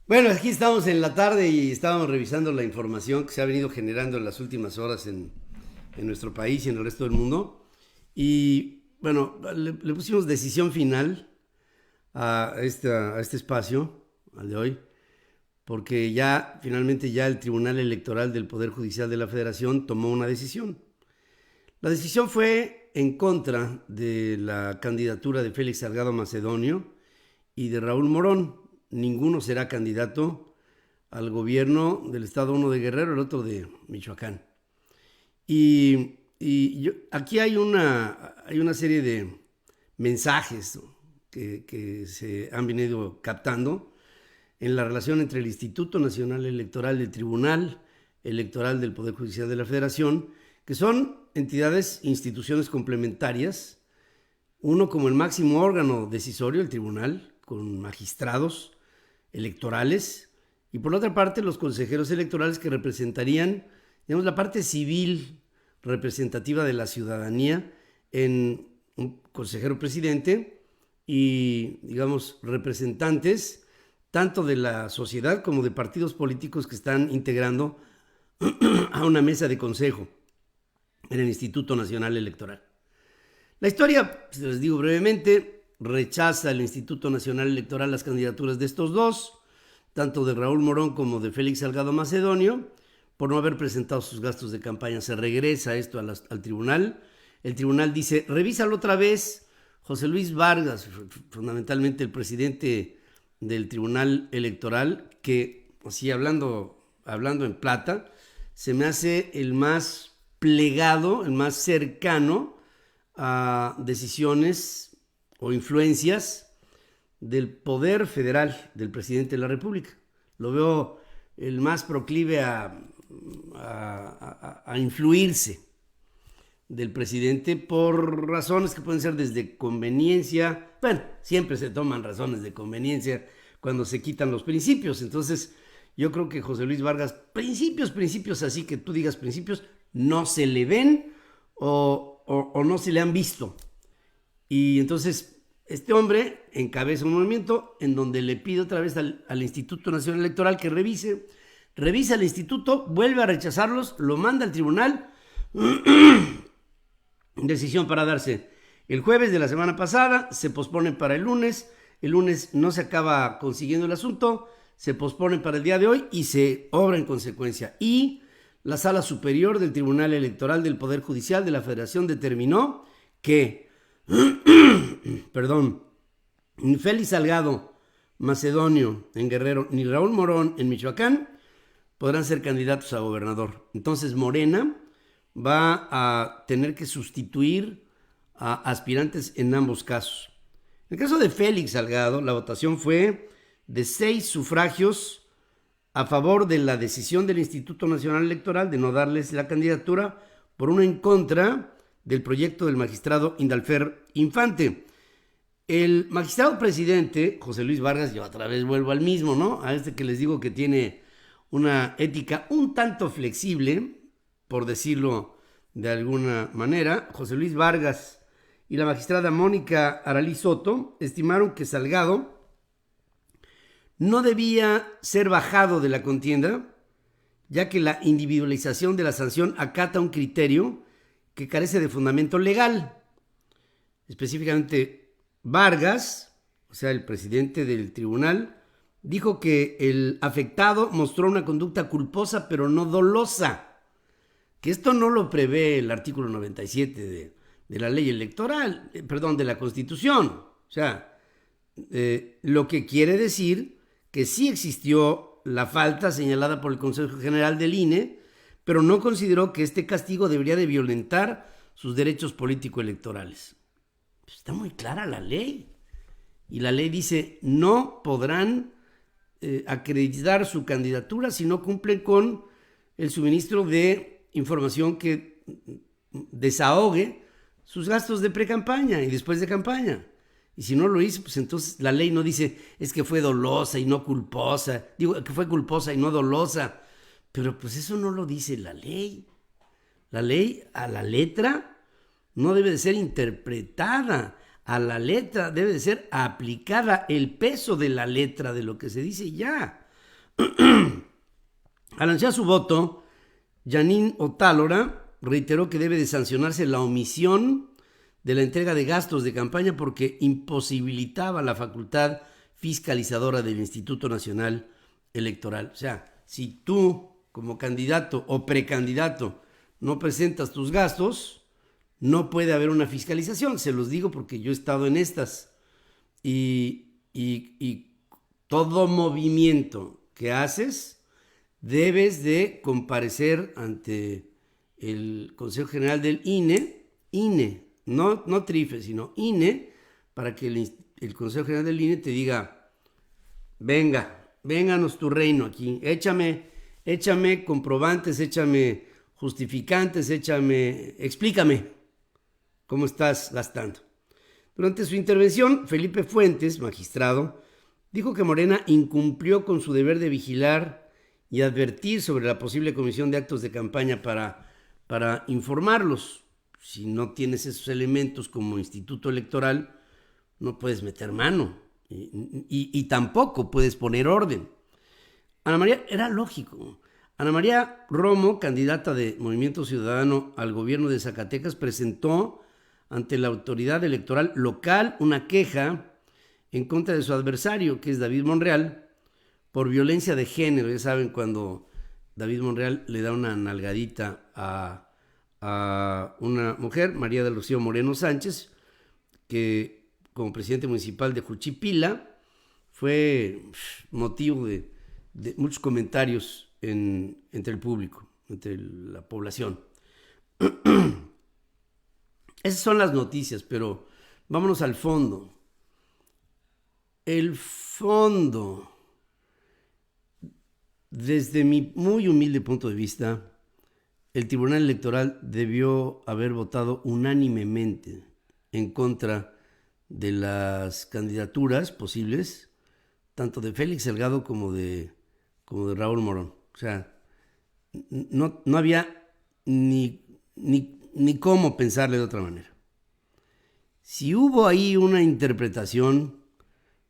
Bueno, aquí estamos en la tarde y estábamos revisando la información que se ha venido generando en las últimas horas en nuestro país y en el resto del mundo. Y bueno, le pusimos decisión final a este espacio, al de hoy, porque ya finalmente ya el Tribunal Electoral del Poder Judicial de la Federación tomó una decisión. La decisión fue en contra de la candidatura de Félix Salgado Macedonio y de Raúl Morón. Ninguno será candidato al gobierno del estado, uno de Guerrero, el otro de Michoacán. Aquí hay una serie de mensajes que se han venido captando en la relación entre el Instituto Nacional Electoral y el Tribunal Electoral del Poder Judicial de la Federación, que son entidades, instituciones complementarias, uno como el máximo órgano decisorio, el tribunal, con magistrados electorales, y por la otra parte los consejeros electorales que representarían, digamos, la parte civil representativa de la ciudadanía en un consejero presidente y, digamos, representantes tanto de la sociedad como de partidos políticos que están integrando a una mesa de consejo en el Instituto Nacional Electoral. La historia, pues, les digo brevemente, rechaza el Instituto Nacional Electoral las candidaturas de estos dos, tanto de Raúl Morón como de Félix Salgado Macedonio, por no haber presentado sus gastos de campaña. Se regresa esto al tribunal. El tribunal dice, revísalo otra vez. José Luis Vargas, fundamentalmente el presidente del Tribunal Electoral, que, así hablando en plata, se me hace el más plegado, el más cercano a decisiones o influencias del poder federal del presidente de la República. Lo veo el más proclive a influirse del presidente por razones que pueden ser desde conveniencia. Bueno, siempre se toman razones de conveniencia cuando se quitan los principios. Entonces, yo creo que José Luis Vargas, principios así que tú digas principios, no se le ven o no se le han visto. Y entonces este hombre encabeza un movimiento en donde le pide otra vez al Instituto Nacional Electoral que revisa el instituto, vuelve a rechazarlos, lo manda al tribunal, decisión para darse el jueves de la semana pasada, se pospone para el lunes no se acaba consiguiendo el asunto, se pospone para el día de hoy y se obra en consecuencia. Y la Sala Superior del Tribunal Electoral del Poder Judicial de la Federación determinó que perdón, ni Félix Salgado Macedonio en Guerrero ni Raúl Morón en Michoacán podrán ser candidatos a gobernador. Entonces Morena va a tener que sustituir a aspirantes en ambos casos. En el caso de Félix Salgado, la votación fue de 6 sufragios a favor de la decisión del Instituto Nacional Electoral de no darles la candidatura, por uno en contra del proyecto del magistrado Indalfer Infante. El magistrado presidente, José Luis Vargas, yo otra vez vuelvo al mismo, ¿no? A este que les digo que tiene una ética un tanto flexible, por decirlo de alguna manera. José Luis Vargas y la magistrada Mónica Aralí Soto estimaron que Salgado no debía ser bajado de la contienda, ya que la individualización de la sanción acata un criterio que carece de fundamento legal. Específicamente, Vargas, o sea, el presidente del tribunal, dijo que el afectado mostró una conducta culposa pero no dolosa, que esto no lo prevé el artículo 97 de la ley electoral, de la Constitución. O sea, lo que quiere decir que sí existió la falta señalada por el Consejo General del INE, pero no consideró que este castigo debería de violentar sus derechos político-electorales. Pues está muy clara la ley. Y la ley dice, no podrán acreditar su candidatura si no cumplen con el suministro de información que desahogue sus gastos de pre-campaña y después de campaña. Y si no lo hizo, pues entonces la ley no dice es que fue dolosa y no culposa, digo que fue culposa y no dolosa, pero pues eso no lo dice la ley. La ley a la letra no debe de ser interpretada, a la letra debe de ser aplicada, el peso de la letra de lo que se dice ya. Al anunciar su voto, Janine Otálora reiteró que debe de sancionarse la omisión de la entrega de gastos de campaña porque imposibilitaba la facultad fiscalizadora del Instituto Nacional Electoral. O sea, si tú como candidato o precandidato no presentas tus gastos, no puede haber una fiscalización. Se los digo porque yo he estado en estas. Y todo movimiento que haces, debes de comparecer ante el Consejo General del INE, no TRIFE, sino INE, para que el Consejo General del INE te diga, vénganos tu reino aquí, échame comprobantes, échame justificantes, explícame cómo estás gastando. Durante su intervención, Felipe Fuentes, magistrado, dijo que Morena incumplió con su deber de vigilar y advertir sobre la posible comisión de actos de campaña para informarlos. Si no tienes esos elementos como instituto electoral, no puedes meter mano y tampoco puedes poner orden. Ana María, era lógico. Ana María Romo, candidata de Movimiento Ciudadano al gobierno de Zacatecas, presentó ante la autoridad electoral local una queja en contra de su adversario, que es David Monreal, por violencia de género. Ya saben, cuando David Monreal le da una nalgadita a una mujer, María del Rocío Moreno Sánchez, que como presidente municipal de Juchipila fue motivo de muchos comentarios entre el público, entre la población. Esas son las noticias, pero vámonos al fondo. El fondo, desde mi muy humilde punto de vista, el Tribunal Electoral debió haber votado unánimemente en contra de las candidaturas posibles, tanto de Félix Salgado como de Raúl Morón. O sea, no había ni cómo pensarle de otra manera. Si hubo ahí una interpretación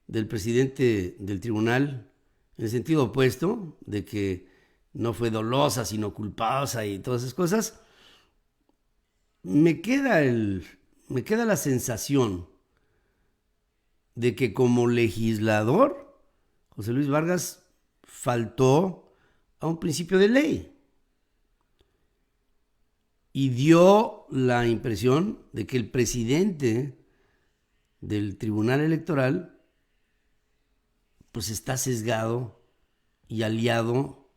del presidente del tribunal en el sentido opuesto, de que no fue dolosa sino culposa y todas esas cosas, me queda la sensación de que como legislador José Luis Vargas faltó a un principio de ley y dio la impresión de que el presidente del Tribunal Electoral pues está sesgado y aliado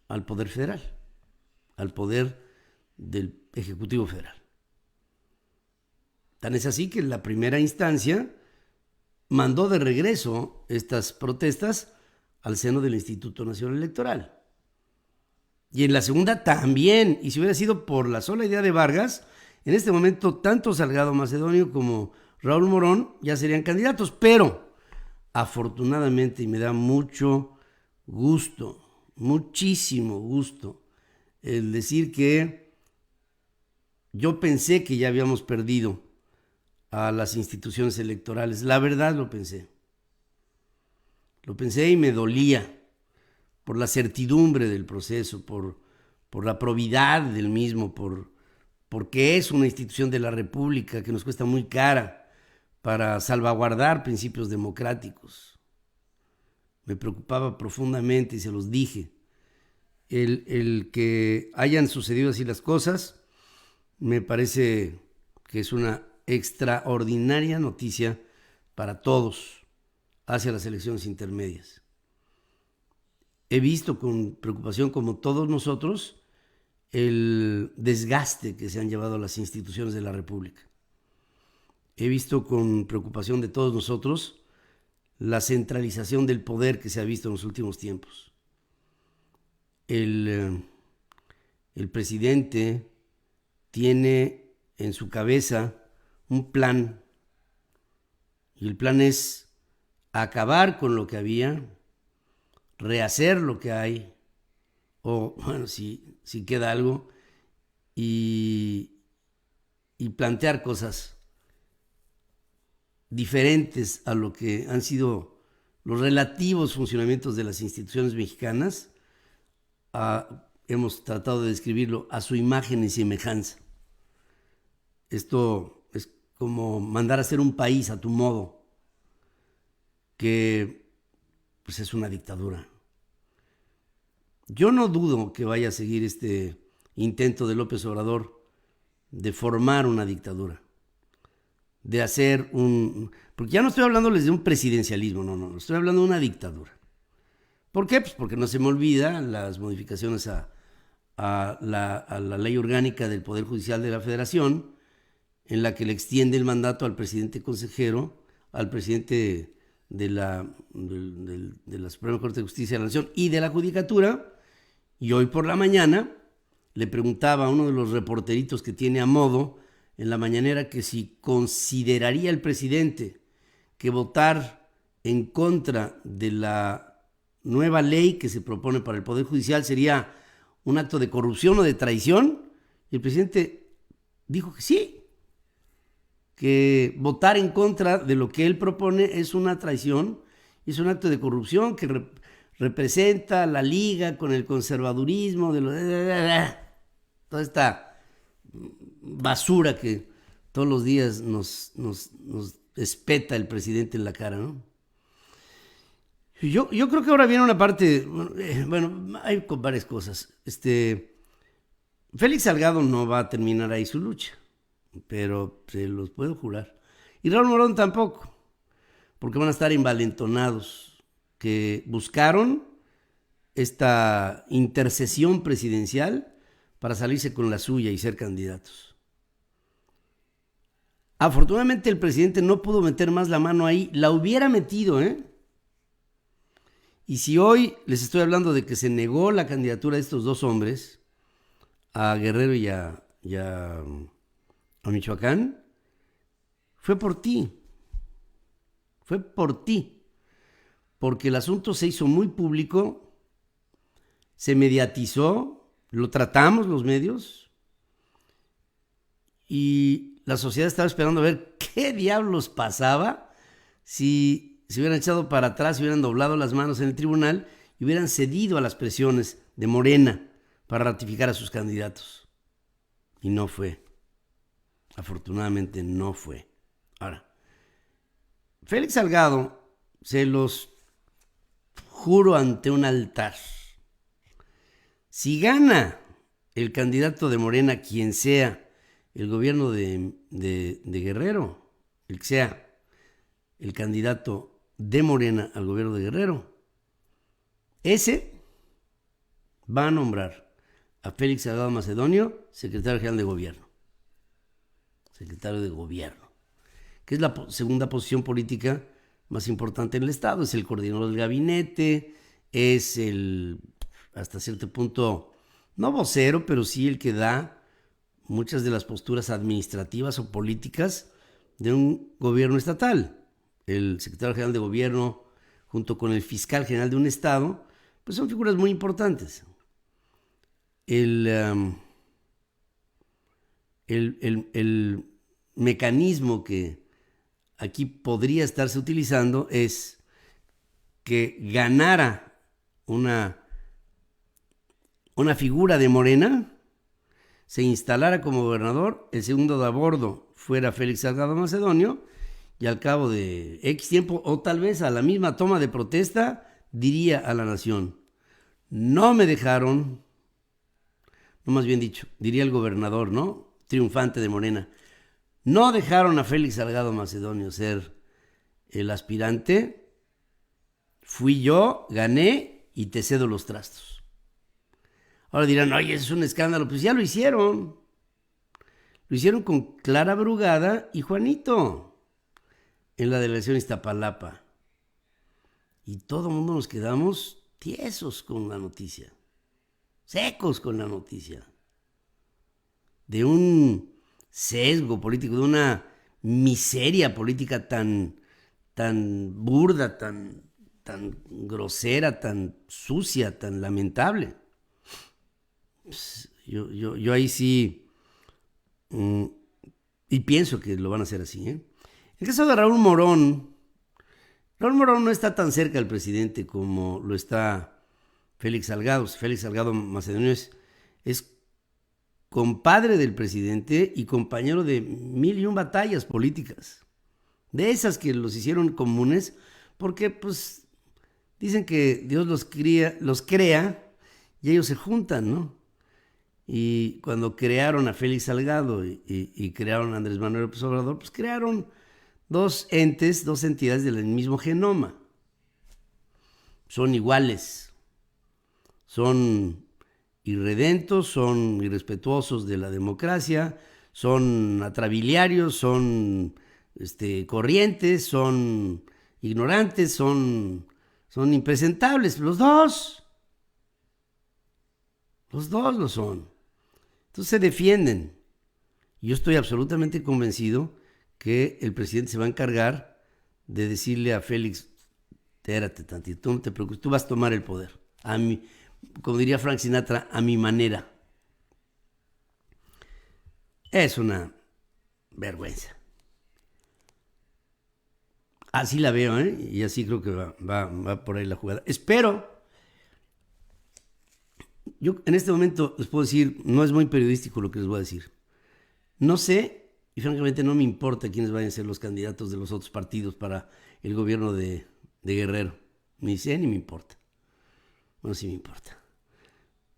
al Poder Federal, al poder del Ejecutivo Federal. Tan es así que en la primera instancia mandó de regreso estas protestas al seno del Instituto Nacional Electoral. Y en la segunda también, y si hubiera sido por la sola idea de Vargas, en este momento tanto Salgado Macedonio como Raúl Morón ya serían candidatos, pero afortunadamente, y me da mucho gusto, muchísimo gusto, el decir que yo pensé que ya habíamos perdido a las instituciones electorales. La verdad lo pensé. Lo pensé y me dolía por la certidumbre del proceso, por la probidad del mismo, porque es una institución de la República que nos cuesta muy cara para salvaguardar principios democráticos. Me preocupaba profundamente y se los dije. El que hayan sucedido así las cosas me parece que es una extraordinaria noticia para todos hacia las elecciones intermedias. He visto con preocupación, como todos nosotros, el desgaste que se han llevado a las instituciones de la República. He visto con preocupación de todos nosotros la centralización del poder que se ha visto en los últimos tiempos. El presidente tiene en su cabeza un plan, y el plan es acabar con lo que había, rehacer lo que hay, o bueno, si queda algo, y plantear cosas diferentes a lo que han sido los relativos funcionamientos de las instituciones mexicanas, hemos tratado de describirlo a su imagen y semejanza. Esto es como mandar a hacer un país a tu modo, que pues es una dictadura. Yo no dudo que vaya a seguir este intento de López Obrador de formar una dictadura, de hacer porque ya no estoy hablándoles de un presidencialismo, no, estoy hablando de una dictadura. ¿Por qué? Pues porque no se me olvida las modificaciones a la ley orgánica del Poder Judicial de la Federación, en la que le extiende el mandato al presidente consejero, al presidente de la Suprema Corte de Justicia de la Nación y de la Judicatura. Y hoy por la mañana le preguntaba a uno de los reporteritos que tiene a modo en la mañanera que si consideraría el presidente que votar en contra de la nueva ley que se propone para el Poder Judicial sería un acto de corrupción o de traición. Y el presidente dijo que sí, que votar en contra de lo que él propone es una traición, es un acto de corrupción que representa la liga con el conservadurismo, toda esta basura que todos los días nos espeta el presidente en la cara, ¿no? Yo creo que ahora viene una parte, bueno, hay varias cosas. Félix Salgado no va a terminar ahí su lucha, pero se los puedo jurar. Y Raúl Morón tampoco, porque van a estar envalentonados, que buscaron esta intercesión presidencial para salirse con la suya y ser candidatos. Afortunadamente el presidente no pudo meter más la mano ahí, la hubiera metido, ¿eh? Y si hoy les estoy hablando de que se negó la candidatura de estos dos hombres, a Guerrero y a Michoacán, fue por ti. Fue por ti. Porque el asunto se hizo muy público, se mediatizó, lo tratamos los medios y la sociedad estaba esperando a ver qué diablos pasaba si se hubieran echado para atrás, si hubieran doblado las manos en el tribunal y hubieran cedido a las presiones de Morena para ratificar a sus candidatos. Y no fue. Afortunadamente no fue. Ahora, Félix Salgado, se los juro ante un altar, si gana el candidato de Morena, quien sea, el gobierno de Guerrero, el que sea el candidato de Morena al gobierno de Guerrero, ese va a nombrar a Félix Salgado Macedonio secretario general de gobierno. Secretario de gobierno, que es la segunda posición política más importante en el Estado. Es el coordinador del gabinete, es hasta cierto punto, no vocero, pero sí el que da muchas de las posturas administrativas o políticas de un gobierno estatal. El secretario general de gobierno, junto con el fiscal general de un estado, pues son figuras muy importantes. El mecanismo que aquí podría estarse utilizando es que ganara una figura de Morena, se instalara como gobernador, el segundo de a bordo fuera Félix Salgado Macedonio, y al cabo de X tiempo, o tal vez a la misma toma de protesta, diría a la nación: no me dejaron, no, más bien dicho, diría el gobernador, ¿no?, triunfante de Morena, no dejaron a Félix Salgado Macedonio ser el aspirante, fui yo, gané y te cedo los trastos. Ahora dirán, oye, eso es un escándalo. Pues ya lo hicieron. Lo hicieron con Clara Brugada y Juanito en la delegación Iztapalapa. Y todo el mundo nos quedamos tiesos con la noticia, secos con la noticia, de un sesgo político, de una miseria política tan burda, tan grosera, tan sucia, tan lamentable. Yo ahí sí, y pienso que lo van a hacer así, ¿eh? El caso de Raúl Morón, Raúl Morón no está tan cerca del presidente como lo está Félix Salgado. Félix Salgado Macedonio es compadre del presidente y compañero de 1001 batallas políticas. De esas que los hicieron comunes, porque pues dicen que Dios los crea y ellos se juntan, ¿no? Y cuando crearon a Félix Salgado y crearon a Andrés Manuel López Obrador, pues crearon dos entidades del mismo genoma. Son iguales, son irredentos, son irrespetuosos de la democracia, son atrabiliarios, son corrientes, son ignorantes, son impresentables. Los dos lo son. Entonces se defienden. Yo estoy absolutamente convencido que el presidente se va a encargar de decirle a Félix: espérate tantito, tú no te preocupes, tú vas a tomar el poder. A mí, como diría Frank Sinatra, a mi manera. Es una vergüenza. Así la veo, ¿eh? Y así creo que va por ahí la jugada. Espero. Yo en este momento les puedo decir, no es muy periodístico lo que les voy a decir. No sé, y francamente no me importa quiénes vayan a ser los candidatos de los otros partidos para el gobierno de Guerrero. Ni sé ni me importa. Bueno, sí me importa.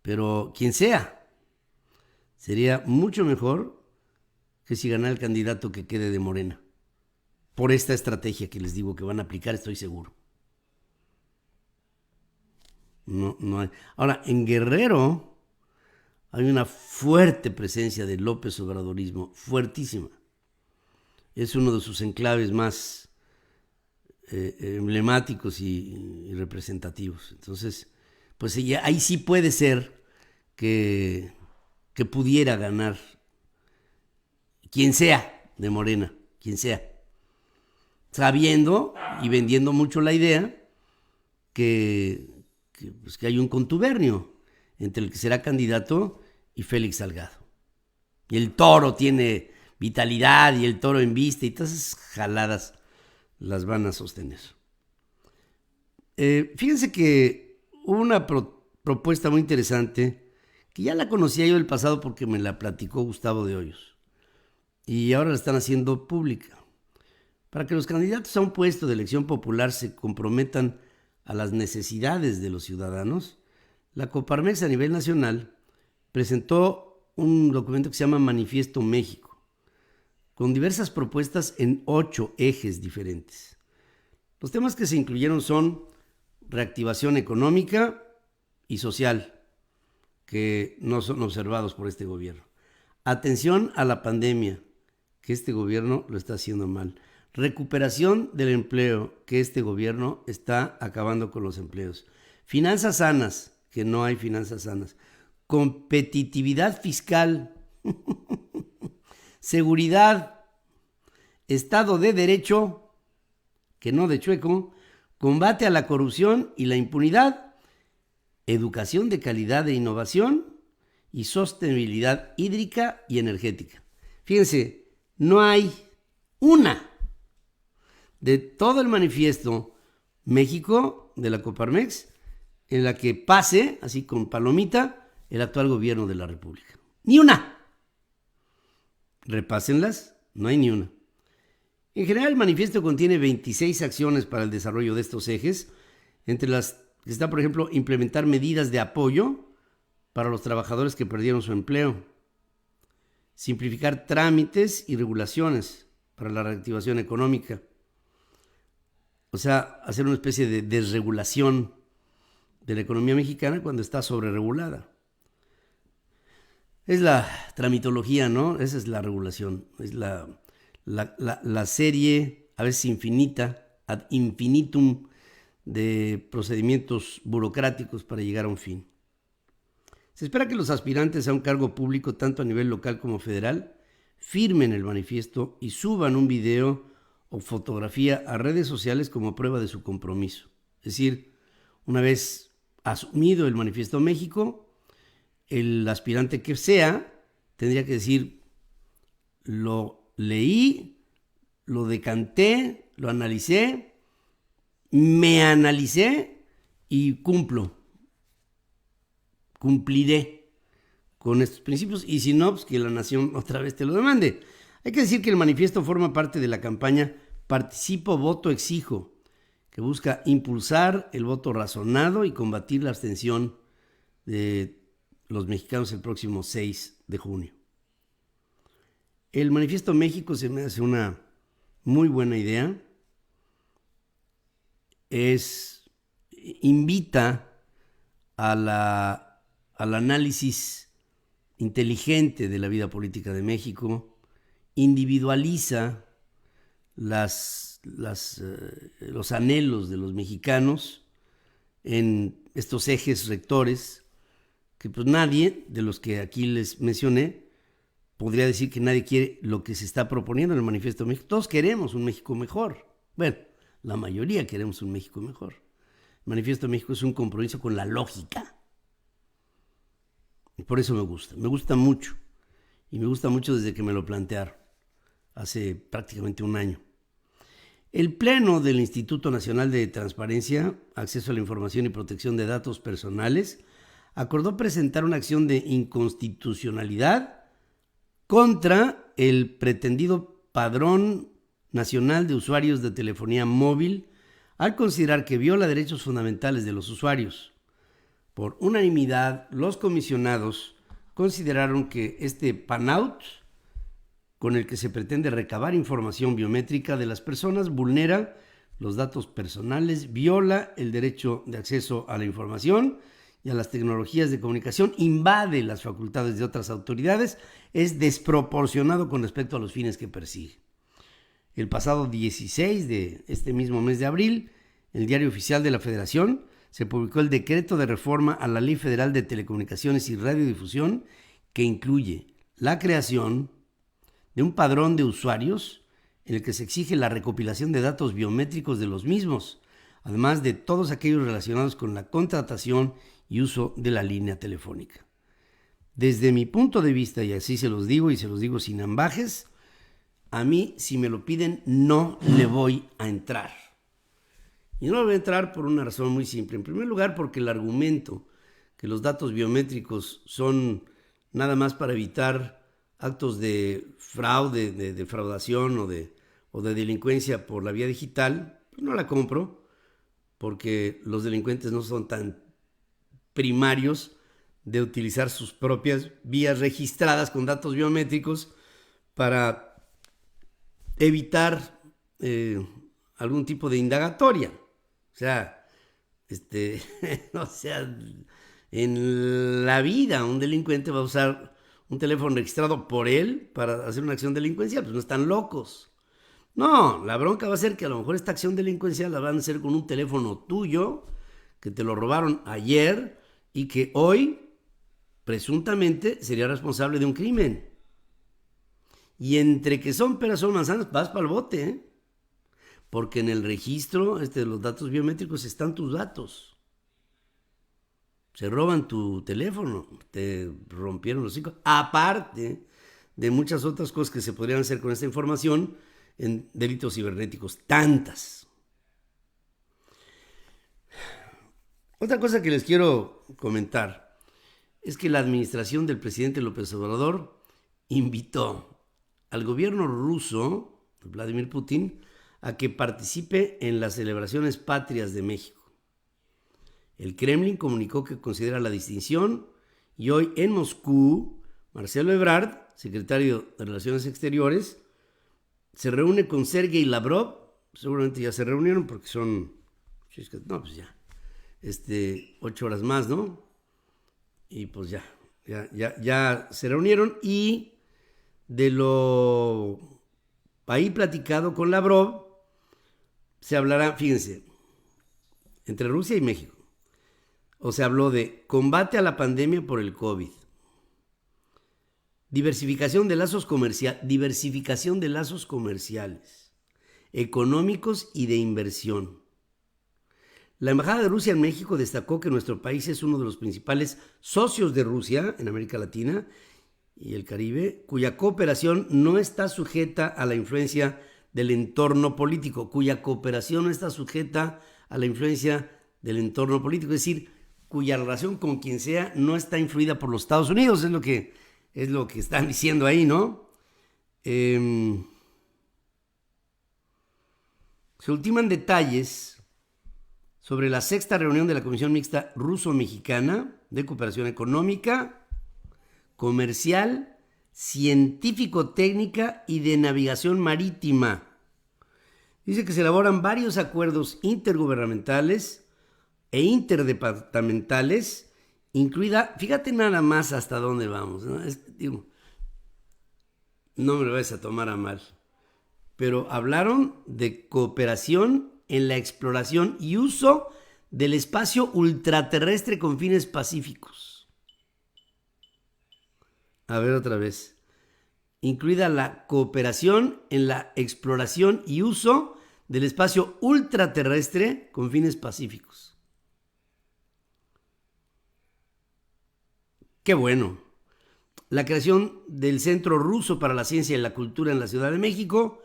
Pero quien sea, sería mucho mejor que si ganara el candidato que quede de Morena. Por esta estrategia que les digo que van a aplicar, estoy seguro. No hay. Ahora, en Guerrero hay una fuerte presencia de López Obradorismo, fuertísima. Es uno de sus enclaves más emblemáticos y representativos. Entonces, pues ahí sí puede ser que pudiera ganar quien sea de Morena, quien sea, sabiendo y vendiendo mucho la idea que hay un contubernio entre el que será candidato y Félix Salgado. Y el toro tiene vitalidad y el toro en vista y todas esas jaladas las van a sostener. Fíjense que hubo una propuesta muy interesante que ya la conocía yo del pasado porque me la platicó Gustavo de Hoyos y ahora la están haciendo pública. Para que los candidatos a un puesto de elección popular se comprometan a las necesidades de los ciudadanos, la Coparmex a nivel nacional presentó un documento que se llama Manifiesto México, con diversas propuestas en 8 ejes diferentes. Los temas que se incluyeron son reactivación económica y social, que no son observados por este gobierno. Atención a la pandemia, que este gobierno lo está haciendo mal. Recuperación del empleo, que este gobierno está acabando con los empleos. Finanzas sanas, que no hay finanzas sanas. Competitividad fiscal. Seguridad. Estado de derecho, que no de chueco. Combate a la corrupción y la impunidad. Educación de calidad e innovación. Y sostenibilidad hídrica y energética. Fíjense, no hay una de todo el manifiesto México de la Coparmex en la que pase, así con palomita, el actual gobierno de la República. Ni una. Repásenlas, no hay ni una. En general, el manifiesto contiene 26 acciones para el desarrollo de estos ejes, entre las que está, por ejemplo, implementar medidas de apoyo para los trabajadores que perdieron su empleo, simplificar trámites y regulaciones para la reactivación económica, o sea, hacer una especie de desregulación de la economía mexicana cuando está sobreregulada. Es la tramitología, ¿no? Esa es la regulación. Es la serie, a veces infinita, ad infinitum, de procedimientos burocráticos para llegar a un fin. Se espera que los aspirantes a un cargo público, tanto a nivel local como federal, firmen el manifiesto y suban un video o fotografía a redes sociales como prueba de su compromiso. Es decir, una vez asumido el Manifiesto México, el aspirante que sea tendría que decir: lo leí, lo decanté, lo analicé me analicé y cumpliré con estos principios, y si no, pues que la nación otra vez te lo demande. Hay que decir que el manifiesto forma parte de la campaña Participo, Voto, Exijo, que busca impulsar el voto razonado y combatir la abstención de los mexicanos el próximo 6 de junio. El Manifiesto México se me hace una muy buena idea. Invita al análisis inteligente de la vida política de México, individualiza los anhelos de los mexicanos en estos ejes rectores que pues nadie de los que aquí les mencioné podría decir que nadie quiere lo que se está proponiendo en el Manifiesto México. Todos queremos un México mejor. Bueno, la mayoría queremos un México mejor. El Manifiesto México es un compromiso con la lógica. Y por eso me gusta mucho. Y me gusta mucho desde que me lo plantearon, hace prácticamente un año. El Pleno del Instituto Nacional de Transparencia, Acceso a la Información y Protección de Datos Personales acordó presentar una acción de inconstitucionalidad contra el pretendido Padrón Nacional de Usuarios de Telefonía Móvil al considerar que viola derechos fundamentales de los usuarios. Por unanimidad, los comisionados consideraron que este PANAUT, con el que se pretende recabar información biométrica de las personas, vulnera los datos personales, viola el derecho de acceso a la información y a las tecnologías de comunicación, invade las facultades de otras autoridades, es desproporcionado con respecto a los fines que persigue. El pasado 16 de este mismo mes de abril, en el Diario Oficial de la Federación, se publicó el decreto de reforma a la Ley Federal de Telecomunicaciones y Radiodifusión, que incluye la creación de un padrón de usuarios en el que se exige la recopilación de datos biométricos de los mismos, además de todos aquellos relacionados con la contratación y uso de la línea telefónica. Desde mi punto de vista, y así se los digo y se los digo sin ambajes, a mí, si me lo piden, no le voy a entrar. Y no le voy a entrar por una razón muy simple. En primer lugar, porque el argumento que los datos biométricos son nada más para evitar actos de fraude, de defraudación o de delincuencia por la vía digital, pues no la compro, porque los delincuentes no son tan primarios de utilizar sus propias vías registradas con datos biométricos para evitar algún tipo de indagatoria. O sea, en la vida un delincuente va a usar un teléfono registrado por él para hacer una acción delincuencial, pues no están locos. No, la bronca va a ser que a lo mejor esta acción delincuencial la van a hacer con un teléfono tuyo, que te lo robaron ayer y que hoy presuntamente sería responsable de un crimen. Y entre que son peras son manzanas, vas para el bote, ¿eh? Porque en el registro de los datos biométricos están tus datos. Se roban tu teléfono, te rompieron los hocico, aparte de muchas otras cosas que se podrían hacer con esta información en delitos cibernéticos, tantas. Otra cosa que les quiero comentar es que la administración del presidente López Obrador invitó al gobierno ruso, Vladimir Putin, a que participe en las celebraciones patrias de México. El Kremlin comunicó que considera la distinción y hoy en Moscú, Marcelo Ebrard, secretario de Relaciones Exteriores, se reúne con Sergei Lavrov. Seguramente ya se reunieron porque son, no, pues ya, 8 horas más, ¿no? Y pues ya se reunieron, y de lo ahí platicado con Lavrov se hablará, fíjense, entre Rusia y México. O se habló de combate a la pandemia por el COVID, diversificación de lazos comerciales, económicos y de inversión. La Embajada de Rusia en México destacó que nuestro país es uno de los principales socios de Rusia en América Latina y el Caribe, cuya cooperación no está sujeta a la influencia del entorno político, cuya cooperación no está sujeta a la influencia del entorno político, es decir, cuya relación con quien sea no está influida por los Estados Unidos, es lo que están diciendo ahí, ¿no? Se ultiman detalles sobre la 6ª reunión de la Comisión Mixta Ruso-Mexicana de Cooperación Económica, Comercial, Científico-Técnica y de Navegación Marítima. Dice que se elaboran varios acuerdos intergubernamentales e interdepartamentales, incluida, fíjate nada más hasta dónde vamos, ¿no? No me lo vayas a tomar a mal, pero hablaron de cooperación en la exploración y uso del espacio ultraterrestre con fines pacíficos. A ver otra vez. Incluida la cooperación en la exploración y uso del espacio ultraterrestre con fines pacíficos. ¡Qué bueno! La creación del Centro Ruso para la Ciencia y la Cultura en la Ciudad de México,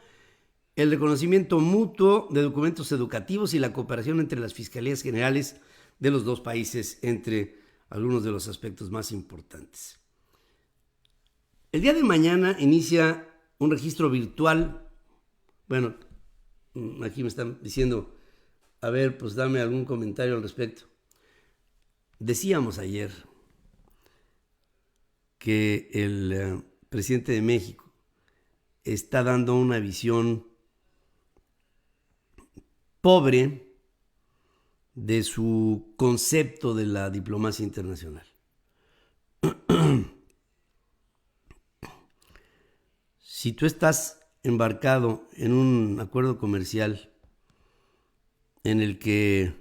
el reconocimiento mutuo de documentos educativos y la cooperación entre las fiscalías generales de los dos países, entre algunos de los aspectos más importantes. El día de mañana inicia un registro virtual. Bueno, aquí me están diciendo, a ver, pues dame algún comentario al respecto. Decíamos ayer que el presidente de México está dando una visión pobre de su concepto de la diplomacia internacional. Si tú estás embarcado en un acuerdo comercial en el que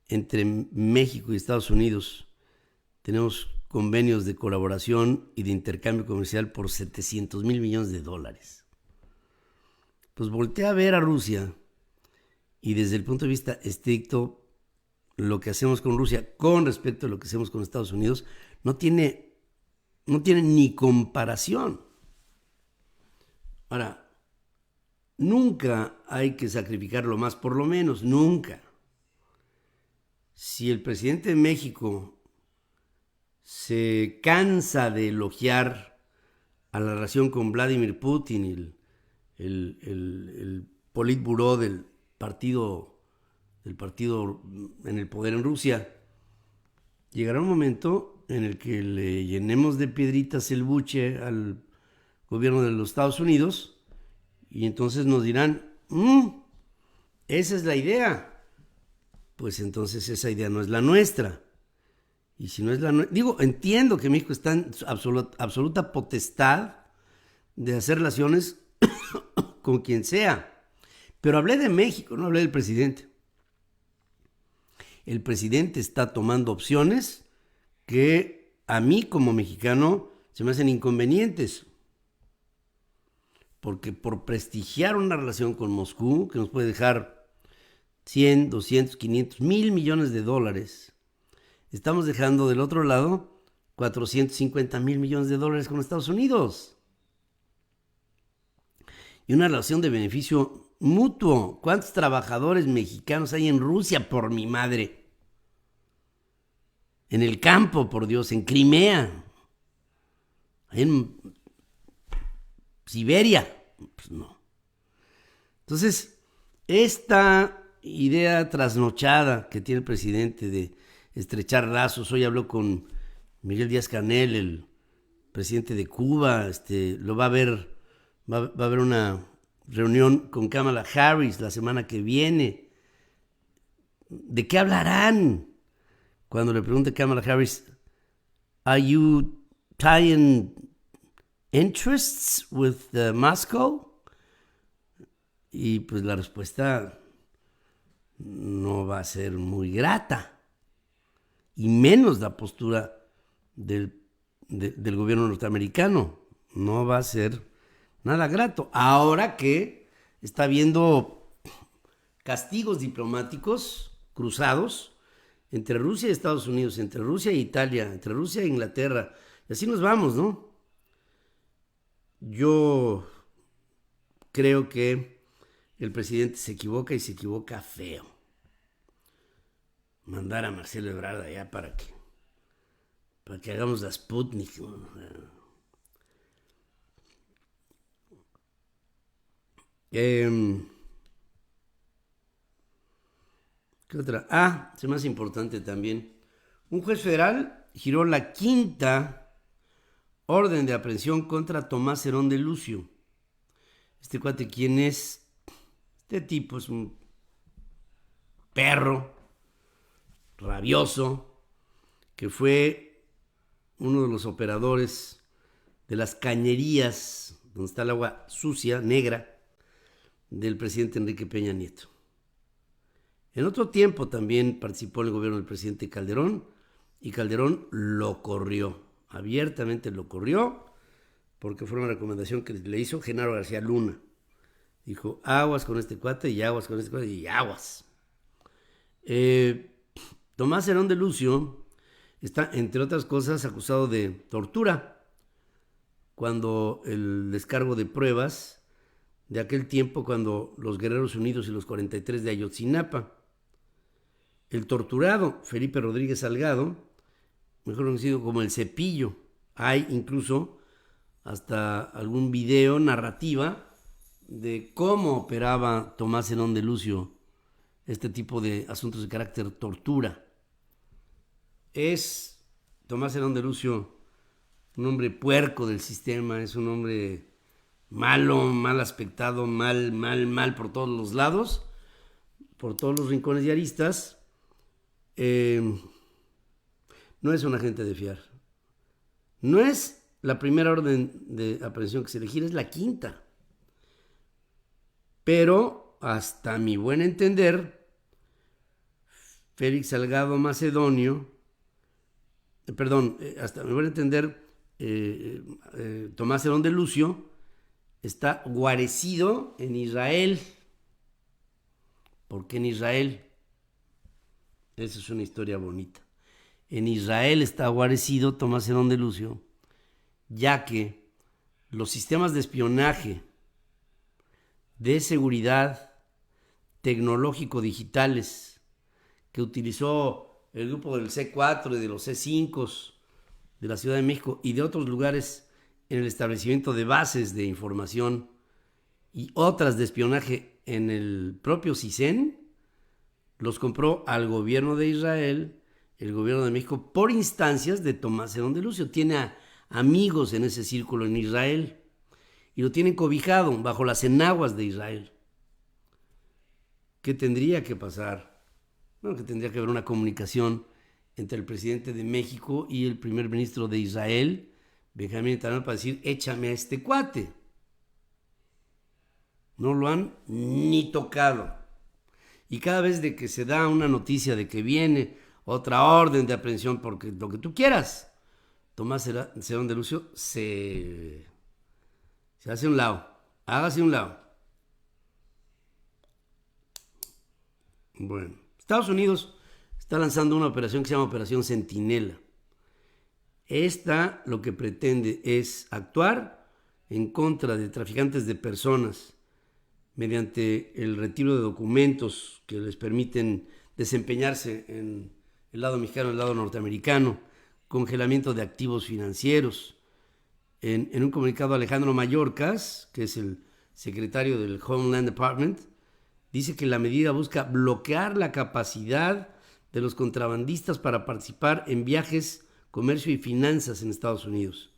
entre México y Estados Unidos tenemos convenios de colaboración y de intercambio comercial por $700 mil millones, pues voltea a ver a Rusia y desde el punto de vista estricto, lo que hacemos con Rusia con respecto a lo que hacemos con Estados Unidos no tiene ni comparación. Ahora, nunca hay que sacrificar lo más por lo menos, nunca. Si el presidente de México se cansa de elogiar a la relación con Vladimir Putin, el politburó del partido en el poder en Rusia, llegará un momento en el que le llenemos de piedritas el buche al gobierno de los Estados Unidos y entonces nos dirán, esa es la idea. Pues entonces esa idea no es la nuestra. Y si no es la nuestra, entiendo que México está en absoluta potestad de hacer relaciones con quien sea. Pero hablé de México, no hablé del presidente. El presidente está tomando opciones que a mí como mexicano se me hacen inconvenientes. Porque por prestigiar una relación con Moscú, que nos puede dejar 100, 200, 500, 1,000 millones de dólares, estamos dejando del otro lado 450 mil millones de dólares con Estados Unidos. Y una relación de beneficio mutuo. ¿Cuántos trabajadores mexicanos hay en Rusia, por mi madre? En el campo, por Dios, en Crimea, en Siberia. Pues no. Entonces, esta idea trasnochada que tiene el presidente de estrechar lazos, hoy habló con Miguel Díaz-Canel, el presidente de Cuba, va a haber una reunión con Kamala Harris la semana que viene. ¿De qué hablarán? Cuando le pregunte Kamala Harris, ¿Are you tying interests with Moscow? Y pues la respuesta no va a ser muy grata. Y menos la postura del gobierno norteamericano. No va a ser nada grato. Ahora que está habiendo castigos diplomáticos cruzados entre Rusia y Estados Unidos, entre Rusia e Italia, entre Rusia e Inglaterra. Y así nos vamos, ¿no? Yo creo que el presidente se equivoca y se equivoca feo. mandar a Marcelo Ebrard allá para que hagamos la Sputnik, ¿no? ¿Qué otra? Es más importante también. Un juez federal giró la quinta orden de aprehensión contra Tomás Herón de Lucio. Este cuate, ¿quién es? Este tipo es un perro rabioso que fue uno de los operadores de las cañerías donde está el agua sucia, negra, del presidente Enrique Peña Nieto. En otro tiempo también participó en el gobierno del presidente Calderón y Calderón lo corrió, abiertamente lo corrió, porque fue una recomendación que le hizo Genaro García Luna. Dijo, aguas con este cuate y aguas con este cuate y aguas. Tomás Herón de Lucio está, entre otras cosas, acusado de tortura cuando el descargo de pruebas de aquel tiempo cuando los Guerreros Unidos y los 43 de Ayotzinapa. El torturado Felipe Rodríguez Salgado, mejor conocido como el Cepillo, hay incluso hasta algún video narrativa de cómo operaba Tomás Herón de Lucio este tipo de asuntos de carácter tortura. Es Tomás Herón de Lucio un hombre puerco del sistema, es un hombre malo, mal aspectado, mal por todos los lados, por todos los rincones y aristas. No es un agente de fiar. No es la primera orden de aprehensión que se le gira, es la quinta. Pero, hasta mi buen entender, Félix Salgado Macedonio, hasta mi buen entender, Tomás Herón de Lucio está guarecido en Israel. ¿Por qué en Israel? Esa es una historia bonita. En Israel está guarecido Tomás Herón de Lucio, ya que los sistemas de espionaje, de seguridad, tecnológico-digitales que utilizó el grupo del C4 y de los C5 de la Ciudad de México y de otros lugares en el establecimiento de bases de información y otras de espionaje en el propio CISEN, los compró al gobierno de Israel, el gobierno de México, por instancias de Tomás Herón de Lucio. Tiene amigos en ese círculo en Israel y lo tienen cobijado bajo las enaguas de Israel. ¿Qué tendría que pasar? Bueno, que tendría que haber una comunicación entre el presidente de México y el primer ministro de Israel, Benjamín Netanyahu, para decir, échame a este cuate. No lo han ni tocado. Y cada vez de que se da una noticia de que viene otra orden de aprehensión, porque lo que tú quieras, Tomás Herón de Lucio se hace a un lado. Hágase a un lado. Bueno, Estados Unidos está lanzando una operación que se llama Operación Centinela. Esta lo que pretende es actuar en contra de traficantes de personas mediante el retiro de documentos que les permiten desempeñarse en el lado mexicano, el lado norteamericano, congelamiento de activos financieros. En un comunicado, Alejandro Mayorkas, que es el secretario del Homeland Department, dice que la medida busca bloquear la capacidad de los contrabandistas para participar en viajes, comercio y finanzas en Estados Unidos.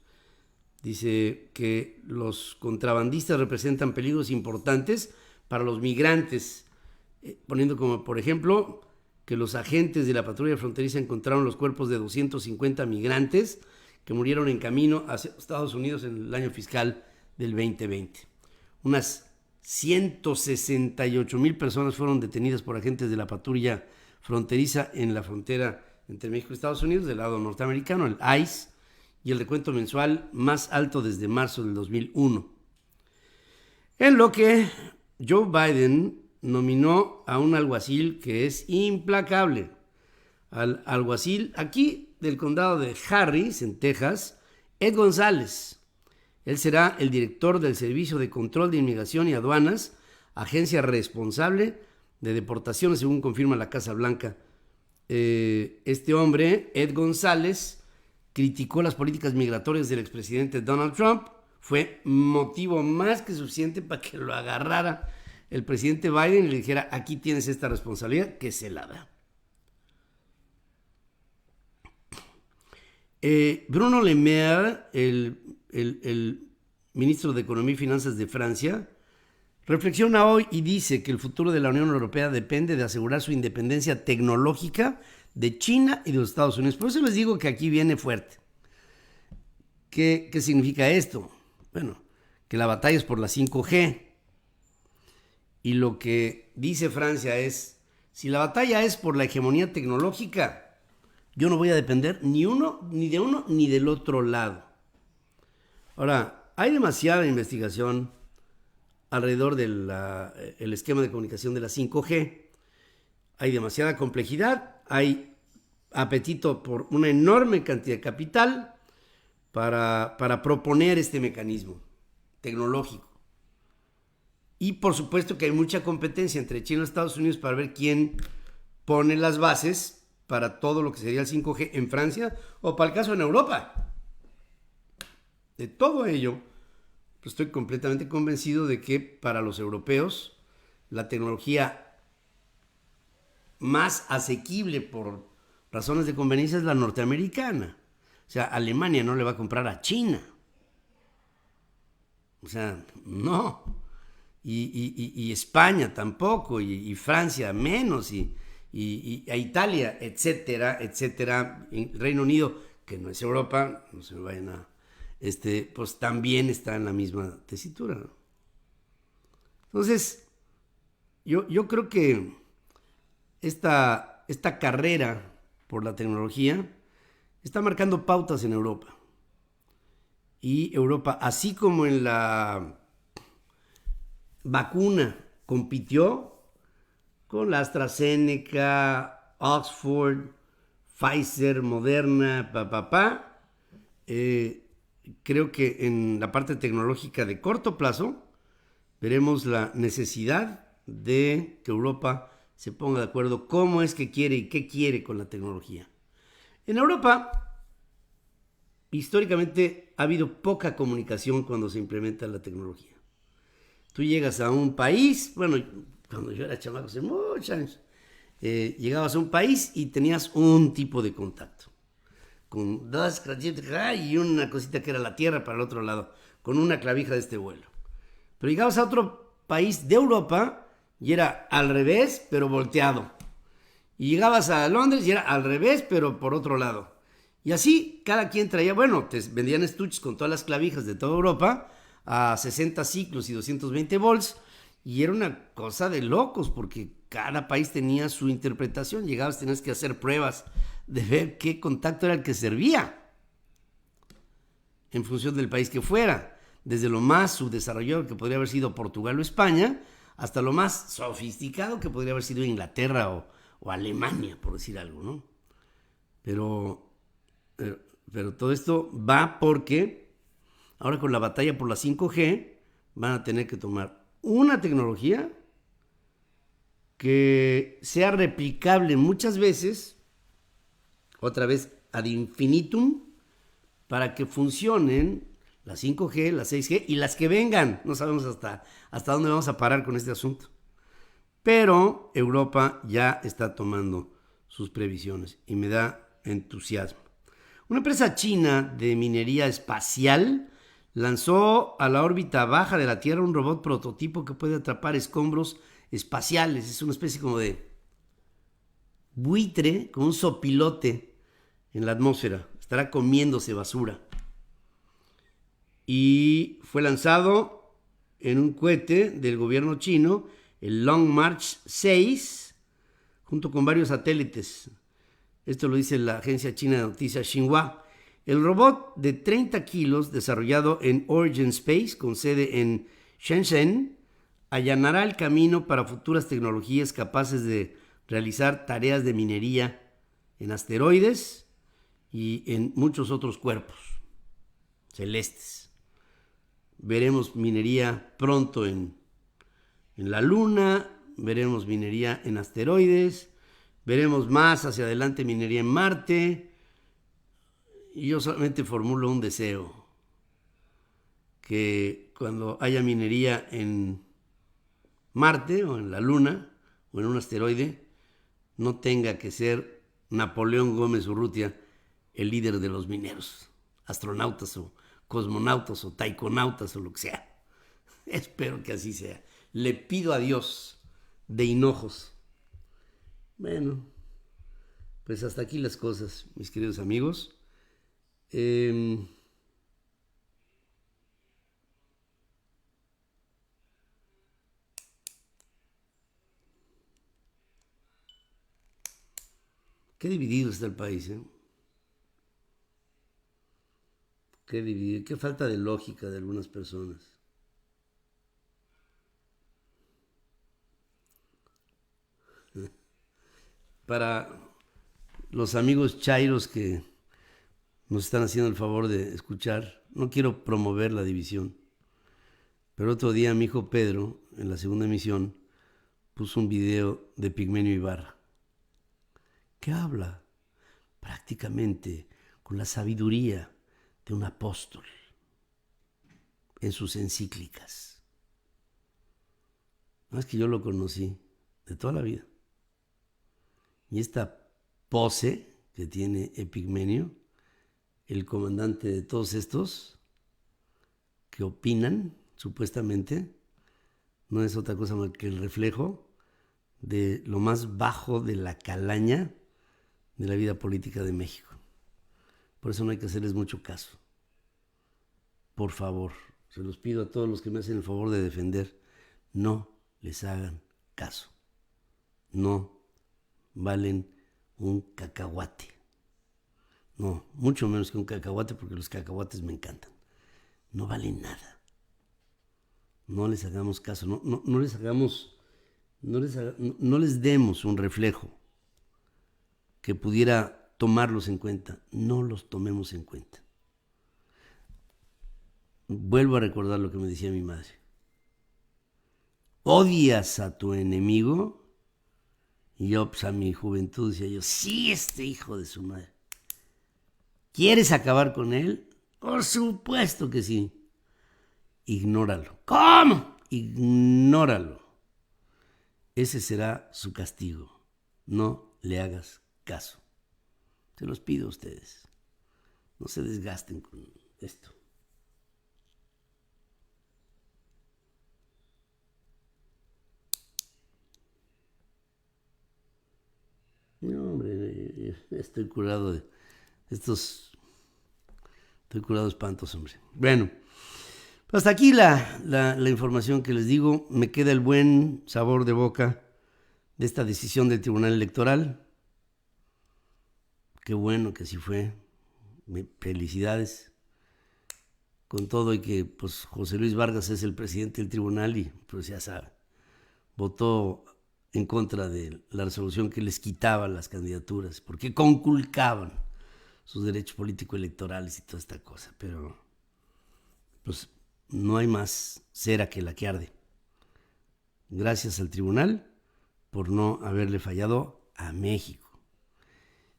Dice que los contrabandistas representan peligros importantes para los migrantes, poniendo como, por ejemplo, que los agentes de la patrulla fronteriza encontraron los cuerpos de 250 migrantes que murieron en camino hacia Estados Unidos en el año fiscal del 2020. Unas 168,000 personas fueron detenidas por agentes de la patrulla fronteriza en la frontera entre México y Estados Unidos, del lado norteamericano, el ICE, y el recuento mensual más alto desde marzo del 2001. En lo que Joe Biden nominó a un alguacil que es implacable, al alguacil aquí del condado de Harris, en Texas, Ed González. Él será el director del Servicio de Control de Inmigración y Aduanas, agencia responsable de deportaciones, según confirma la Casa Blanca, este hombre, Ed González, criticó las políticas migratorias del expresidente Donald Trump. Fue motivo más que suficiente para que lo agarrara el presidente Biden y le dijera: aquí tienes esta responsabilidad, que se la da. Bruno Le Maire, el ministro de Economía y Finanzas de Francia, reflexiona hoy y dice que el futuro de la Unión Europea depende de asegurar su independencia tecnológica de China y de los Estados Unidos. Por eso les digo que aquí viene fuerte. ¿Qué significa esto? Bueno, que la batalla es por la 5G. Y lo que dice Francia es: si la batalla es por la hegemonía tecnológica, yo no voy a depender ni de uno ni del otro lado. Ahora, hay demasiada investigación alrededor del esquema de comunicación de la 5G. Hay demasiada complejidad, hay apetito por una enorme cantidad de capital para proponer este mecanismo tecnológico. Y por supuesto que hay mucha competencia entre China y Estados Unidos para ver quién pone las bases para todo lo que sería el 5G en Francia o para el caso en Europa. De todo ello, pues estoy completamente convencido de que para los europeos la tecnología más asequible por razones de conveniencia es la norteamericana. O sea, Alemania no le va a comprar a China. O sea, no. Y España tampoco, y Francia menos, y a Italia, etcétera, etcétera. Reino Unido, que no es Europa, no se me vayan a... pues también está en la misma tesitura, ¿no? Entonces, yo creo que esta carrera por la tecnología está marcando pautas en Europa. Y Europa, así como en la vacuna compitió con la AstraZeneca, Oxford, Pfizer, Moderna, creo que en la parte tecnológica de corto plazo veremos la necesidad de que Europa se ponga de acuerdo cómo es que quiere y qué quiere con la tecnología. En Europa, históricamente ha habido poca comunicación cuando se implementa la tecnología. Tú llegas a un país, bueno, cuando yo era chamaco hace muchos años, llegabas a un país y tenías un tipo de contacto, con dos crachitas y una cosita que era la tierra para el otro lado, con una clavija de este vuelo. Pero llegabas a otro país de Europa y era al revés, pero volteado. Y llegabas a Londres y era al revés, pero por otro lado. Y así cada quien traía, bueno, te vendían estuches con todas las clavijas de toda Europa a 60 ciclos y 220 volts, y era una cosa de locos porque cada país tenía su interpretación. Llegabas, tenías que hacer pruebas de ver qué contacto era el que servía en función del país que fuera, desde lo más subdesarrollado que podría haber sido Portugal o España hasta lo más sofisticado que podría haber sido Inglaterra o Alemania, por decir algo, ¿no? Pero todo esto va porque ahora con la batalla por la 5G van a tener que tomar una tecnología que sea replicable muchas veces, otra vez ad infinitum, para que funcionen la 5G, la 6G y las que vengan. No sabemos hasta dónde vamos a parar con este asunto. Pero Europa ya está tomando sus previsiones y me da entusiasmo. Una empresa china de minería espacial lanzó a la órbita baja de la Tierra un robot prototipo que puede atrapar escombros espaciales. Es una especie como de buitre con un sopilote en la atmósfera. Estará comiéndose basura. Y fue lanzado en un cohete del gobierno chino, el Long March 6, junto con varios satélites. Esto lo dice la agencia china de noticias Xinhua. El robot de 30 kilos, desarrollado en Origin Space, con sede en Shenzhen, allanará el camino para futuras tecnologías capaces de realizar tareas de minería en asteroides y en muchos otros cuerpos celestes. Veremos minería pronto en la Luna, veremos minería en asteroides, Veremos más hacia adelante minería en Marte. Y yo solamente formulo un deseo, que cuando haya minería en Marte o en la Luna o en un asteroide, no tenga que ser Napoleón Gómez Urrutia el líder de los mineros, astronautas o cosmonautas o taikonautas o lo que sea. Espero que así sea. Le pido a Dios de hinojos. Bueno, pues hasta aquí las cosas, mis queridos amigos. Qué dividido está el país, ¿eh? Qué dividido, qué falta de lógica de algunas personas. Para los amigos chairos que nos están haciendo el favor de escuchar, no quiero promover la división, pero otro día mi hijo Pedro, en la segunda emisión, puso un video de Pigmenio Ibarra, que habla prácticamente con la sabiduría de un apóstol en sus encíclicas. No es que yo lo conocí de toda la vida. Y esta pose que tiene Epigmenio, el comandante de todos estos que opinan, supuestamente, no es otra cosa más que el reflejo de lo más bajo de la calaña de la vida política de México. Por eso no hay que hacerles mucho caso. Por favor, se los pido a todos los que me hacen el favor de defender, no les hagan caso. No valen un cacahuate. No, mucho menos que un cacahuate, porque los cacahuates me encantan. No valen nada. No les hagamos caso, no les demos un reflejo que pudiera tomarlos en cuenta. No los tomemos en cuenta. Vuelvo a recordar lo que me decía mi madre. ¿Odias a tu enemigo? Y yo, pues a mi juventud decía yo, sí, este hijo de su madre. ¿Quieres acabar con él? Por supuesto que sí. Ignóralo. ¿Cómo? Ignóralo. Ese será su castigo. No le hagas caso. Se los pido a ustedes. No se desgasten con esto. No, hombre, estoy curado de estos. Estoy curado de espantos, hombre. Bueno, pues hasta aquí la información que les digo. Me queda el buen sabor de boca de esta decisión del Tribunal Electoral. Qué bueno que así fue. Felicidades. Con todo y que pues José Luis Vargas es el presidente del tribunal y pues ya sabe, votó en contra de la resolución que les quitaba las candidaturas, porque conculcaban sus derechos político-electorales y toda esta cosa. Pero pues no hay más cera que la que arde. Gracias al tribunal por no haberle fallado a México.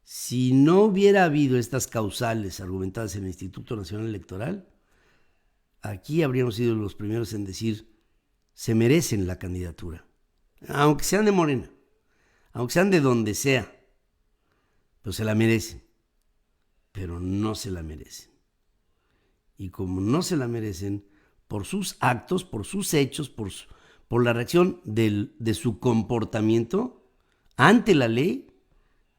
Si no hubiera habido estas causales argumentadas en el Instituto Nacional Electoral, aquí habríamos sido los primeros en decir, se merecen la candidatura. Aunque sean de Morena, aunque sean de donde sea, pues se la merecen. Pero no se la merecen. Y como no se la merecen, por sus actos, por sus hechos, por la reacción de su comportamiento ante la ley,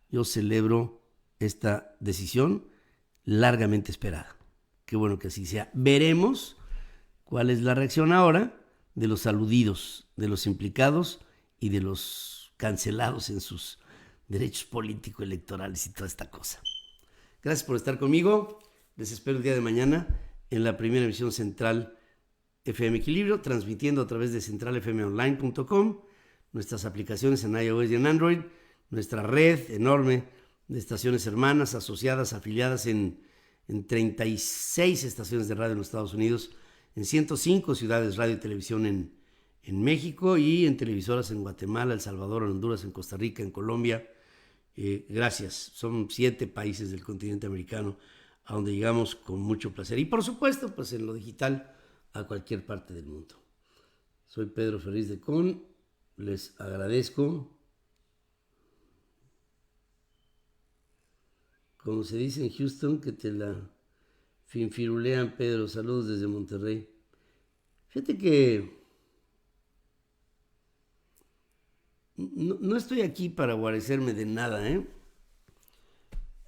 yo celebro esta decisión largamente esperada. Qué bueno que así sea. Veremos cuál es la reacción ahora de los aludidos, de los implicados y de los cancelados en sus derechos político-electorales y toda esta cosa. Gracias por estar conmigo. Les espero el día de mañana en la primera emisión Central FM Equilibrio, transmitiendo a través de centralfmonline.com, nuestras aplicaciones en iOS y en Android, nuestra red enorme de estaciones hermanas, asociadas, afiliadas en 36 estaciones de radio en los Estados Unidos, en 105 ciudades radio y televisión en México y en televisoras en Guatemala, El Salvador, en Honduras, en Costa Rica, en Colombia, Gracias. Son 7 países del continente americano a donde llegamos con mucho placer. Y por supuesto, pues en lo digital, a cualquier parte del mundo. Soy Pedro Ferriz de Con. Les agradezco. Como se dice en Houston, que te la finfirulean, Pedro. Saludos desde Monterrey. Fíjate que no estoy aquí para guarecerme de nada, ¿eh?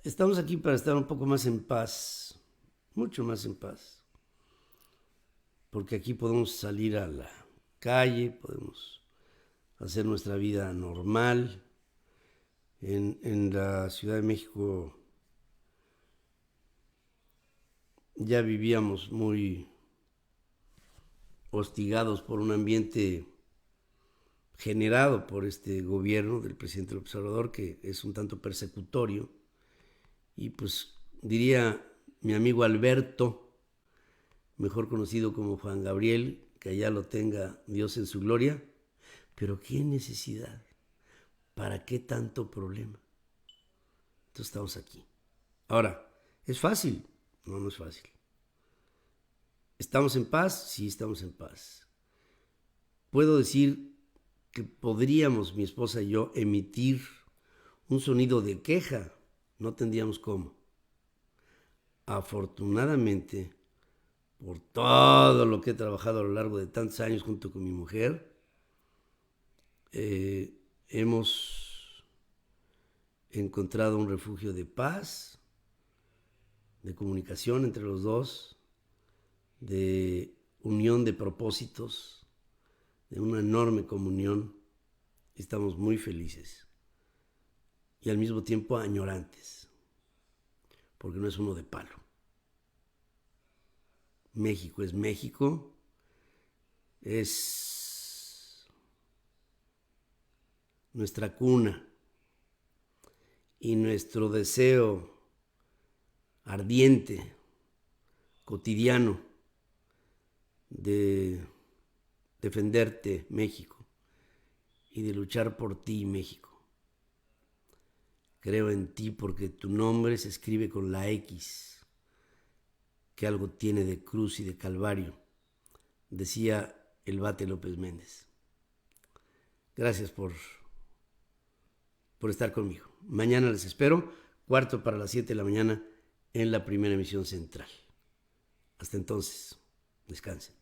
Estamos aquí para estar un poco más en paz, mucho más en paz. Porque aquí podemos salir a la calle, podemos hacer nuestra vida normal. En la Ciudad de México ya vivíamos muy hostigados por un ambiente generado por este gobierno del presidente López Obrador, que es un tanto persecutorio. Y pues diría mi amigo Alberto, mejor conocido como Juan Gabriel, que allá lo tenga Dios en su gloria, pero qué necesidad, ¿para qué tanto problema? Entonces estamos aquí. Ahora, ¿es fácil? No, no es fácil. ¿Estamos en paz? Sí, estamos en paz. Puedo decir que podríamos, mi esposa y yo, emitir un sonido de queja. No tendríamos cómo. Afortunadamente, por todo lo que he trabajado a lo largo de tantos años junto con mi mujer, hemos encontrado un refugio de paz, de comunicación entre los dos, de unión de propósitos, de una enorme comunión. Estamos muy felices y al mismo tiempo añorantes, porque no es uno de palo. México es México, es nuestra cuna y nuestro deseo ardiente, cotidiano, de defenderte, México, y de luchar por ti, México. Creo en ti porque tu nombre se escribe con la X, que algo tiene de cruz y de calvario, decía el Bate López Méndez. Gracias por estar conmigo. Mañana les espero, 6:45 de la mañana, en la primera emisión central. Hasta entonces, descansen.